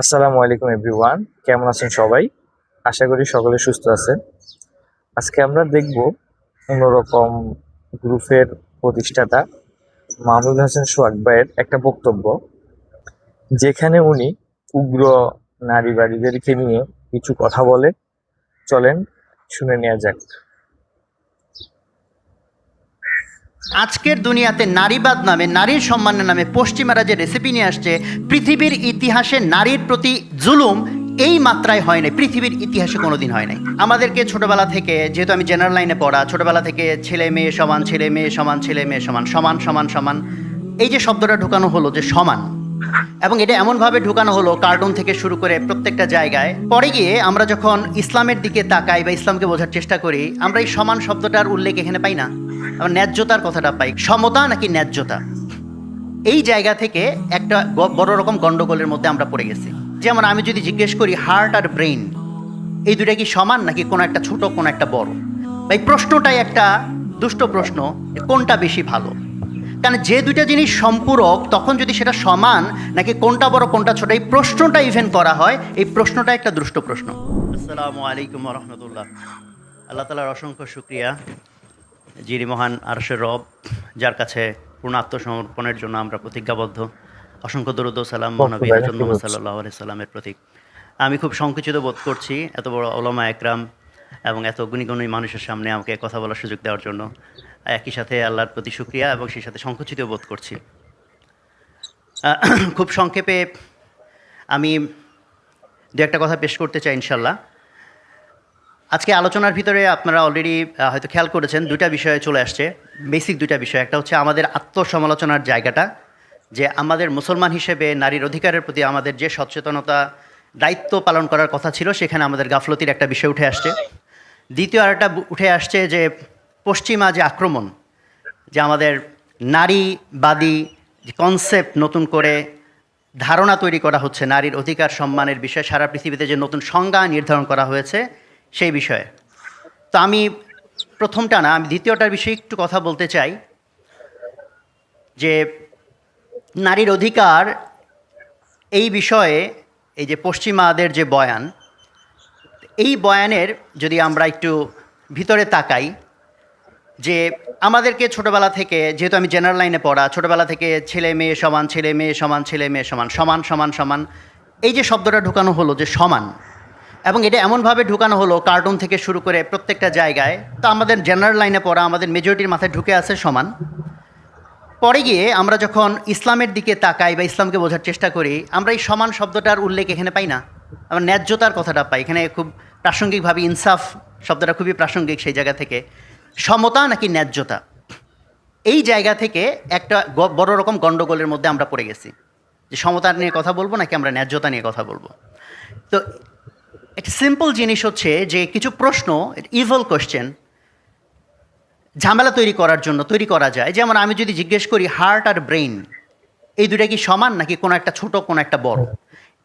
আসসালামু আলাইকুম এভরিওয়ান, কেমন আছেন সবাই? আশা করি সকলে সুস্থ আছেন। আজকে আমরা দেখব অন্যরকম গ্রুপের প্রতিষ্ঠাতা মাহমুদ হাসান সোহাগ ভাইয়ের একটা বক্তব্য, যেখানে উনি উগ্র নারীবাদীদেরকে নিয়ে কিছু কথা বলে। চলেন শুনে নেওয়া যাক। আজকের দুনিয়াতে নারীবাদ নামে, নারীর সম্মানের নামে পশ্চিমারা যে রেসিপি নিয়ে আসছে, পৃথিবীর ইতিহাসে নারীর প্রতি জুলুম এই মাত্রায় হয় নাই, পৃথিবীর ইতিহাসে কোনোদিন হয় নাই। আমাদেরকে ছোটবেলা থেকে, যেহেতু আমি জেনারেল লাইনে পড়া, ছোটবেলা থেকে ছেলে মেয়ে সমান, ছেলে মেয়ে সমান, ছেলে মেয়ে সমান, সমান সমান সমান, এই যে শব্দটা ঢুকানো হলো যে সমান, এবং এটা এমনভাবে ঢুকানো হলো কার্টুন থেকে শুরু করে প্রত্যেকটা জায়গায়। পরে গিয়ে আমরা যখন ইসলামের দিকে তাকাই বা ইসলামকে বোঝার চেষ্টা করি, আমরা এই সমান শব্দটার উল্লেখ এখানে পাই না, আমরা ন্যায্যতার কথাটা পাই। সমতা নাকি ন্যায্যতা, এই জায়গা থেকে একটা বড় রকম গন্ডগোলের মধ্যে আমরা পড়ে গেছি। যেমন আমি যদি জিজ্ঞেস করি হার্ট আর ব্রেইন এই দুটা কি সমান, নাকি কোনো একটা ছোট কোনো একটা বড়, এই প্রশ্নটাই একটা দুষ্ট প্রশ্ন, কোনটা বেশি ভালো। কারণ যে দুইটা জিনিস সম্পূরক, তখন যদি সেটা সমান নাকি কোনটা বড় কোনটা ছোট, এই প্রশ্নটা ইভেন করা হয়, এই প্রশ্নটা একটা দুষ্ট প্রশ্ন। আসসালামু আলাইকুম রহমতুল্লাহ। আল্লাহ তালার অসংখ্য শুক্রিয়া, যিনি মহান আরশের রব, যার কাছে পূর্ণ আত্মসমর্পণের জন্য আমরা প্রতিজ্ঞাবদ্ধ। অসংখ্য দরুদ ও সালাম নবী হযরত মুহাম্মদ সাল্লাল্লাহু আলাইহি সাল্লামের প্রতীক। আমি খুব সংকুচিত বোধ করছি এত বড় ওলামা একরাম এবং এত গুণী গুণী মানুষের সামনে আমাকে কথা বলার সুযোগ দেওয়ার জন্য। একই সাথে আল্লাহর প্রতি শুকরিয়া এবং সেই সাথে সংকুচিত বোধ করছি। খুব সংক্ষেপে আমি দু একটা কথা পেশ করতে চাই ইনশাল্লাহ। আজকে আলোচনার ভিতরে আপনারা অলরেডি হয়তো খেয়াল করেছেন, দুইটা বিষয়ে চলে আসছে, বেসিক দুইটা বিষয়। একটা হচ্ছে আমাদের আত্মসমালোচনার জায়গাটা, যে আমাদের মুসলমান হিসেবে নারীর অধিকারের প্রতি আমাদের যে সচেতনতা, দায়িত্ব পালন করার কথা ছিল, সেখানে আমাদের গাফলতির একটা বিষয় উঠে আসছে। দ্বিতীয় আরেকটা উঠে আসছে যে পশ্চিমা যে আক্রমণ, যে আমাদের নারীবাদী যে কনসেপ্ট নতুন করে ধারণা তৈরি করা হচ্ছে নারীর অধিকার সম্মানের বিষয়ে, সারা পৃথিবীতে যে নতুন সংজ্ঞা নির্ধারণ করা হয়েছে সেই বিষয়ে। তো আমি প্রথমটা না, আমি দ্বিতীয়টার বিষয়ে একটু কথা বলতে চাই, যে নারীর অধিকার এই বিষয়ে এই যে পশ্চিমাদের যে বয়ান, এই বয়ানের যদি আমরা একটু ভিতরে তাকাই, যে আমাদেরকে ছোটোবেলা থেকে, যেহেতু আমি জেনারেল লাইনে পড়া, ছোটোবেলা থেকে ছেলে মেয়ে সমান, ছেলে মেয়ে সমান, ছেলে মেয়ে সমান, সমান সমান সমান, এই যে শব্দটা ঢুকানো হলো যে সমান, এবং এটা এমনভাবে ঢুকানো হলো কার্টুন থেকে শুরু করে প্রত্যেকটা জায়গায়, তো আমাদের জেনারেল লাইনে পড়া, আমাদের মেজরিটির মাথায় ঢুকে আছে সমান। পরে গিয়ে আমরা যখন ইসলামের দিকে তাকাই বা ইসলামকে বোঝার চেষ্টা করি, আমরা এই সমান শব্দটার উল্লেখ এখানে পাই না, আমরা ন্যায্যতার কথাটা পাই। এখানে খুব প্রাসঙ্গিকভাবে ইনসাফ শব্দটা খুবই প্রাসঙ্গিক, সেই জায়গা থেকে সমতা নাকি ন্যায্যতা, এই জায়গা থেকে একটা বড় রকম গন্ডগোলের মধ্যে আমরা পড়ে গেছি, যে সমতা নিয়ে কথা বলবো নাকি আমরা ন্যায্যতা নিয়ে কথা বলবো। তো একটা সিম্পল জিনিস হচ্ছে যে কিছু প্রশ্ন, ইভল কোয়েশ্চেন, ঝামেলা তৈরি করার জন্য তৈরি করা যায়। যেমন আমি যদি জিজ্ঞেস করি হার্ট আর ব্রেইন এই দুটা কি সমান, নাকি কোনো একটা ছোট কোনো একটা বড়,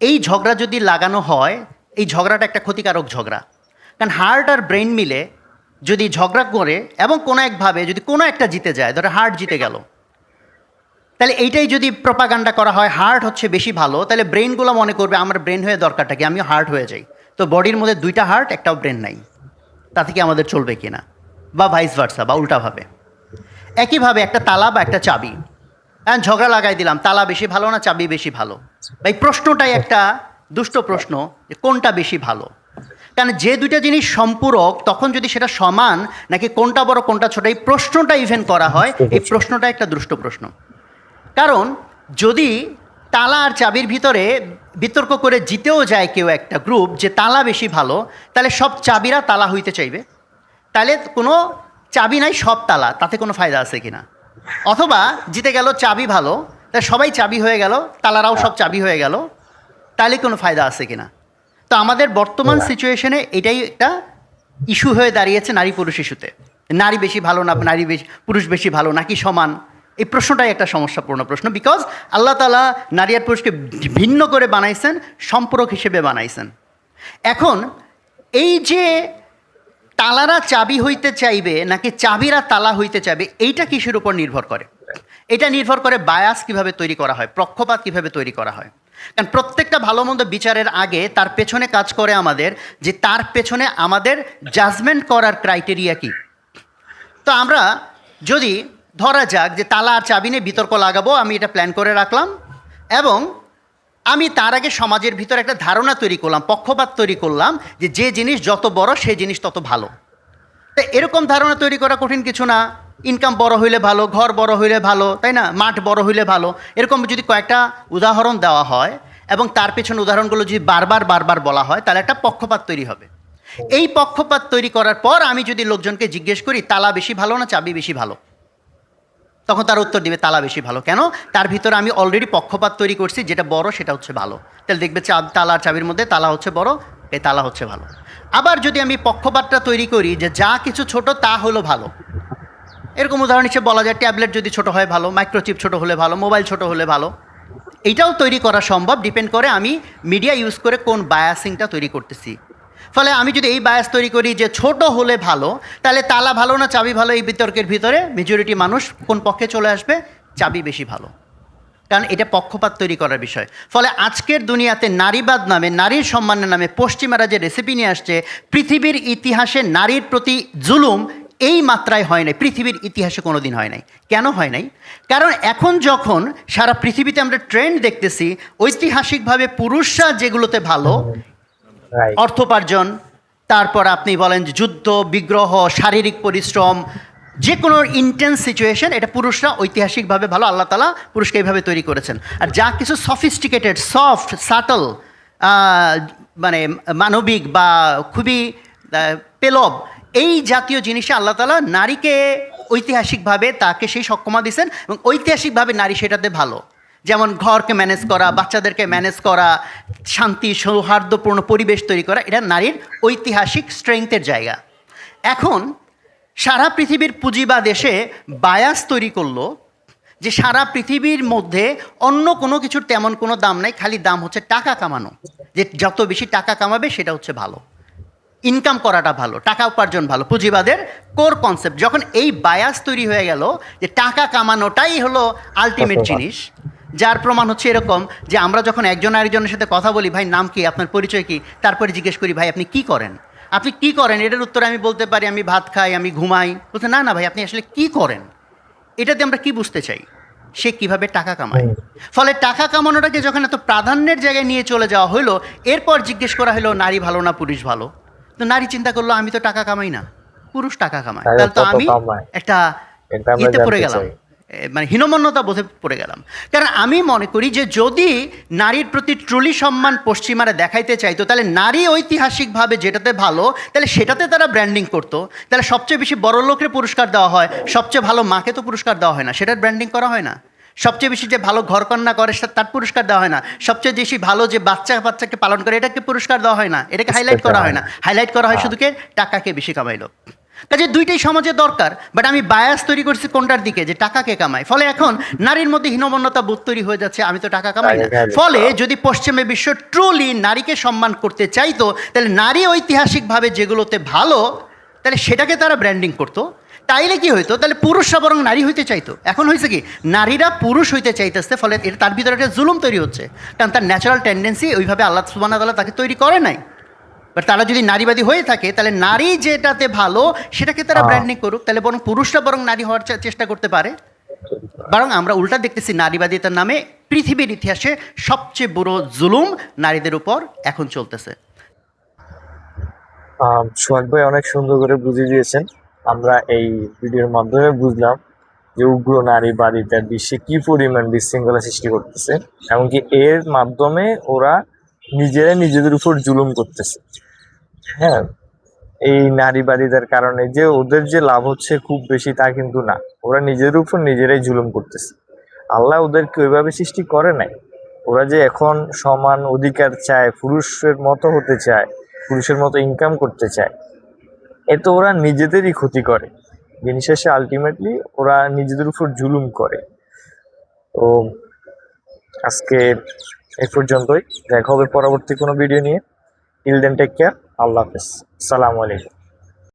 এই ঝগড়া যদি লাগানো হয়, এই ঝগড়াটা একটা ক্ষতিকারক ঝগড়া। কারণ হার্ট আর ব্রেইন মিলে যদি ঝগড়া করে এবং কোনো একভাবে যদি কোনো একটা জিতে যায়, ধরো হার্ট জিতে গেল, তাহলে এইটাই যদি প্রপাগান্ডা করা হয় হার্ট হচ্ছে বেশি ভালো, তাহলে ব্রেইনগুলো মনে করবে আমার ব্রেন হয়ে দরকারটা কি, আমিও হার্ট হয়ে যাই। তো বডির মধ্যে দুইটা হার্ট একটাও ব্রেন নাই, তাতে কি আমাদের চলবে কি না, বা ভাইস ভার্সা বা উল্টাভাবে। একইভাবে একটা তালা বা একটা চাবি, হ্যাঁ ঝগড়া লাগাই দিলাম, তালা বেশি ভালো না চাবি বেশি ভালো, এই প্রশ্নটাই একটা দুষ্ট প্রশ্ন, যে কোনটা বেশি ভালো। কারণ যে দুইটা জিনিস সম্পূরক, তখন যদি সেটা সমান নাকি কোনটা বড় কোনটা ছোট, এই প্রশ্নটা ইভেন করা হয়, এই প্রশ্নটা একটা দুষ্ট প্রশ্ন। কারণ যদি তালা আর চাবির ভিতরে বিতর্ক করে জিতেও যায় কেউ একটা গ্রুপ যে তালা বেশি ভালো, তাহলে সব চাবিরা তালা হইতে চাইবে, তাহলে কোনো চাবি নাই সব তালা, তাতে কোনো ফায়দা আছে কিনা। অথবা জিতে গেল চাবি ভালো, তাই সবাই চাবি হয়ে গেল, তালারাও সব চাবি হয়ে গেল, তাহলে কোনো ফায়দা আছে কিনা। তো আমাদের বর্তমান সিচুয়েশনে এটাই একটা ইস্যু হয়ে দাঁড়িয়েছে, নারী পুরুষ ইস্যুতে। নারী বেশি ভালো না নারী বেশি, পুরুষ বেশি ভালো নাকি সমান, এই প্রশ্নটাই একটা সমস্যাপূর্ণ প্রশ্ন। বিকজ আল্লাহ তাআলা নারী আর পুরুষকে ভিন্ন করে বানাইছেন, সম্পূরক হিসেবে বানাইছেন। এখন এই যে তালারা চাবি হইতে চাইবে নাকি চাবিরা তালা হইতে চাইবে, এইটা কিসের উপর নির্ভর করে? এটা নির্ভর করে বায়াস কিভাবে তৈরি করা হয়, পক্ষপাত কিভাবে তৈরি করা হয়। কারণ প্রত্যেকটা ভালো মন্দ বিচারের আগে তার পেছনে কাজ করে আমাদের যে তার পেছনে আমাদের জাজমেন্ট করার ক্রাইটেরিয়া কি। তো আমরা যদি ধরা যাক যে তালা আর চাবি নিয়ে বিতর্ক লাগাবো, আমি এটা প্ল্যান করে রাখলাম এবং আমি তার আগে সমাজের ভিতরে একটা ধারণা তৈরি করলাম, পক্ষপাত তৈরি করলাম যে যে জিনিস যত বড় সেই জিনিস তত ভালো। তো এরকম ধারণা তৈরি করা কঠিন কিছু না। ইনকাম বড় হইলে ভালো, ঘর বড় হইলে ভালো, তাই না, মাঠ বড় হইলে ভালো, এরকম যদি কয়েকটা উদাহরণ দেওয়া হয় এবং তার পেছনে উদাহরণগুলো যদি বারবার বারবার বলা হয় তাহলে একটা পক্ষপাত তৈরি হবে। এই পক্ষপাত তৈরি করার পর আমি যদি লোকজনকে জিজ্ঞেস করি তালা বেশি ভালো না চাবি বেশি ভালো, তখন তার উত্তর দিবে তালা বেশি ভালো। কেন? তার ভিতরে আমি অলরেডি পক্ষপাত তৈরি করছি, যেটা বড় সেটা হচ্ছে ভালো। তাহলে দেখবে তালা আর চাবির মধ্যে তালা হচ্ছে বড়, এই তালা হচ্ছে ভালো। আবার যদি আমি পক্ষপাতটা তৈরি করি যে যা কিছু ছোট তা হলো ভালো, এরকম উদাহরণ হিসেবে বলা যায় ট্যাবলেট যদি ছোট হয় ভালো, মাইক্রোচিপ ছোট হলে ভালো, মোবাইল ছোট হলে ভালো। এইটাও তৈরি করা সম্ভব, ডিপেন্ড করে আমি মিডিয়া ইউজ করে কোন বায়াসিংটা তৈরি করতেছি। ফলে আমি যদি এই বায়াস তৈরি করি যে ছোট হলে ভালো, তাহলে তালা ভালো না চাবি ভালো, এই বিতর্কের ভিতরে মেজরিটি মানুষ কোন পক্ষে চলে আসবে? চাবি বেশি ভালো। কারণ এটা পক্ষপাত তৈরি করার বিষয়। ফলে আজকের দুনিয়াতে নারীবাদ নামে, নারীর সম্মানের নামে পশ্চিমারা যে রেসিপি নিয়ে আসছে, পৃথিবীর ইতিহাসে নারীর প্রতি জুলুম এই মাত্রায় হয় নাই, পৃথিবীর ইতিহাসে কোনো দিন হয় নাই। কেন হয় নাই? কারণ এখন যখন সারা পৃথিবীতে আমরা ট্রেন্ড দেখতেছি, ঐতিহাসিকভাবে পুরুষরা যেগুলোতে ভালো, রাইট। অর্থোপার্জন, তারপর আপনি বলেন যে যুদ্ধ বিগ্রহ, শারীরিক পরিশ্রম, যে কোনো ইন্টেন্স সিচুয়েশন, এটা পুরুষরা ঐতিহাসিকভাবে ভালো। আল্লাহ তাআলা পুরুষকে এইভাবে তৈরি করেছেন। আর যা কিছু সফিস্টিকেটেড, সফট, সাটল, মানে মানবিক বা খুবই পেলব, এই জাতীয় জিনিসে আল্লাহ তাআলা নারীকে ঐতিহাসিকভাবে তাকে সেই সক্ষমতা দিয়েছেন এবং ঐতিহাসিকভাবে নারী সেটাতে ভালো। যেমন ঘরকে ম্যানেজ করা, বাচ্চাদেরকে ম্যানেজ করা, শান্তি সৌহার্দ্যপূর্ণ পরিবেশ তৈরি করা, এটা নারীর ঐতিহাসিক স্ট্রেংথের জায়গা। এখন সারা পৃথিবীর পুঁজিবাদ এসে বায়াস তৈরি করলো যে সারা পৃথিবীর মধ্যে অন্য কোনো কিছুর তেমন কোনো দাম নাই, খালি দাম হচ্ছে টাকা কামানো। যে যত বেশি টাকা কামাবে সেটা হচ্ছে ভালো, ইনকাম করাটা ভালো, টাকা উপার্জন ভালো। পুঁজিবাদের কোর কনসেপ্ট যখন এই বায়াস তৈরি হয়ে গেল যে টাকা কামানোটাই হলো আলটিমেট জিনিস, যার প্রমাণ হচ্ছে এরকম যে আমরা যখন একজন আরেকজনের সাথে কথা বলি, ভাই নাম কি, আপনার পরিচয় কি, তারপরে জিজ্ঞেস করি ভাই আপনি কি করেন, আপনি কি করেন, এটার উত্তরে আমি বলতে পারি আমি ভাত খাই, আমি ঘুমাই। বলতে না না ভাই আপনি আসলে কি করেন, এটাতে আমরা কি বুঝতে চাই? সে কিভাবে টাকা কামায়। ফলে টাকা কামানোটাকে যখন এত প্রাধান্যের জায়গায় নিয়ে চলে যাওয়া হলো, এরপর জিজ্ঞেস করা হলো নারী ভালো না পুরুষ ভালো। তো নারী চিন্তা করলো আমি তো টাকা কামাই না, পুরুষ টাকা কামায়, তাহলে তো আমি একটা ইতে পড়ে গেলাম, মানে হীনমন্যতা বোধে পড়ে গেলাম। কারণ আমি মনে করি যে যদি নারীর প্রতি ট্রুলি সম্মান পশ্চিমারা দেখাইতে চাইতো, তাহলে নারী ঐতিহাসিকভাবে যেটাতে ভালো তাহলে সেটাতে তারা ব্র্যান্ডিং করতো। তাহলে সবচেয়ে বেশি বড় লোকের পুরস্কার দেওয়া হয়, সবচেয়ে ভালো মাকে তো পুরস্কার দেওয়া হয় না, সেটার ব্র্যান্ডিং করা হয় না। সবচেয়ে বেশি যে ভালো ঘরকন্যা করে তার পুরস্কার দেওয়া হয় না, সবচেয়ে বেশি ভালো যে বাচ্চাকে পালন করে এটাকে পুরস্কার দেওয়া হয় না, এটাকে হাইলাইট করা হয় না। হাইলাইট করা হয় শুধুকে টাকাকে বেশি কামাইলো। কাজে দুইটাই সমাজে দরকার, বাট আমি বায়াস তৈরি করছি কোনটার দিকে, যে টাকাকে কামাই। ফলে এখন নারীর মধ্যে হীনমন্যতা বোধ তৈরি হয়ে যাচ্ছে, আমি তো টাকা কামাই না। ফলে যদি পশ্চিমে বিশ্ব ট্রুলি নারীকে সম্মান করতে চাইতো, তাহলে নারী ঐতিহাসিকভাবে যেগুলোতে ভালো তাহলে সেটাকে তারা ব্র্যান্ডিং করতো। তাইলে কি হইতো? তাহলে পুরুষরা বরং নারী হইতে চাইতো। এখন হয়েছে কি, নারীরা পুরুষ হইতে চাইতেছে, ফলে এটা তার ভিতরে একটা জুলুম তৈরি হচ্ছে, কারণ তার ন্যাচারাল টেন্ডেন্সি ওইভাবে আল্লাহ সুবহানাহু ওয়া তাআলা তাকে তৈরি করে নাই। বাট তারা যদি নারীবাদী হয়ে থাকে তাহলে নারী যেটাতে ভালো সেটাকে তারা ব্র্যান্ডিং করুক, তাহলে বরং পুরুষরা বরং নারী হওয়ার চেষ্টা করতে পারে। বরং আমরা উল্টা দেখতেছি নারীবাদিতার নামে পৃথিবীর ইতিহাসে সবচেয়ে বড় জুলুম নারীদের উপর এখন চলতেছে। সোহাগ ভাই অনেক সুন্দর করে বুঝিয়ে দিয়েছেন। আমরা এই ভিডিওর মাধ্যমে বুঝলাম যে উগ্র নারীবাদিতা বিশ্বে কি পরিমাণ বিশৃঙ্খলা সৃষ্টি করতেছে, এমনকি এর মাধ্যমে ওরা নিজেরা নিজেদের উপর জুলুম করতেছে। হ্যাঁ, এই নারীবাদিতার কারণে যে ওদের যে লাভ হচ্ছে খুব বেশি তা কিন্তু না, ওরা নিজেদের উপর নিজেরাই জুলুম করতেছে। আল্লাহ ওদেরকে ওইভাবে সৃষ্টি করে নাই। ওরা যে এখন সমান অধিকার চায়, পুরুষের মতো হতে চায়, পুরুষের মতো ইনকাম করতে চায়, এতে ওরা নিজেদেরই ক্ষতি করে। দিন শেষে আলটিমেটলি ওরা নিজেদের উপর জুলুম করে। তো আজকে এ পর্যন্তই, দেখা হবে পরবর্তী কোনো ভিডিও নিয়ে। টিল দেন টেক কেয়ার, আল্লাহ হাফেজ, আসসালামু আলাইকুম।